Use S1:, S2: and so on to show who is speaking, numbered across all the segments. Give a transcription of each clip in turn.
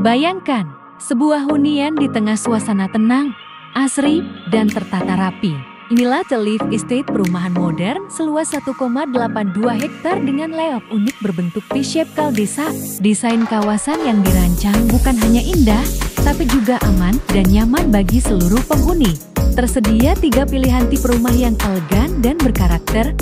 S1: Bayangkan, sebuah hunian di tengah suasana tenang, asri, dan tertata rapi. Inilah The Live Estate, perumahan modern seluas 1,82 hektar dengan layout unik berbentuk V-shape desa. Desain kawasan yang dirancang bukan hanya indah, tapi juga aman dan nyaman bagi seluruh penghuni. Tersedia 3 pilihan tipe rumah yang elegan dan berkarakter,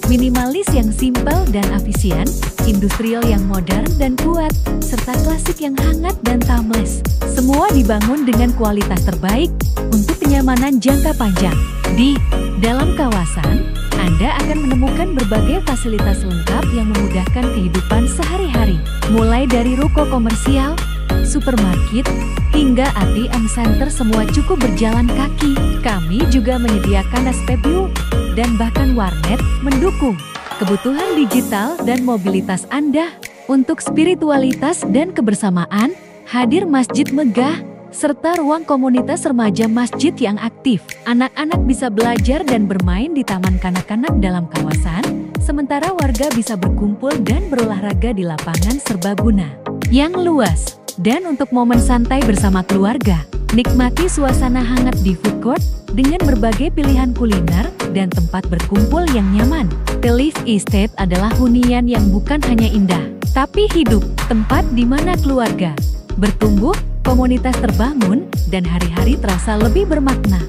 S1: minimalis yang simpel dan efisien, industrial yang modern dan kuat, serta klasik yang hangat dan timeless. Semua dibangun dengan kualitas terbaik untuk kenyamanan jangka panjang. Di dalam kawasan, Anda akan menemukan berbagai fasilitas lengkap yang memudahkan kehidupan sehari-hari. Mulai dari ruko komersial, supermarket, hingga ATM center, semua cukup berjalan kaki. Kami juga menyediakan SPBU dan bahkan warnet mendukung kebutuhan digital dan mobilitas Anda. Untuk spiritualitas dan kebersamaan, hadir masjid megah, serta ruang komunitas remaja masjid yang aktif. Anak-anak bisa belajar dan bermain di taman kanak-kanak dalam kawasan, sementara warga bisa berkumpul dan berolahraga di lapangan serbaguna yang luas. Dan untuk momen santai bersama keluarga, nikmati suasana hangat di food court dengan berbagai pilihan kuliner dan tempat berkumpul yang nyaman. The Live Estate adalah hunian yang bukan hanya indah, tapi hidup, tempat di mana keluarga bertumbuh, komunitas terbangun, dan hari-hari terasa lebih bermakna.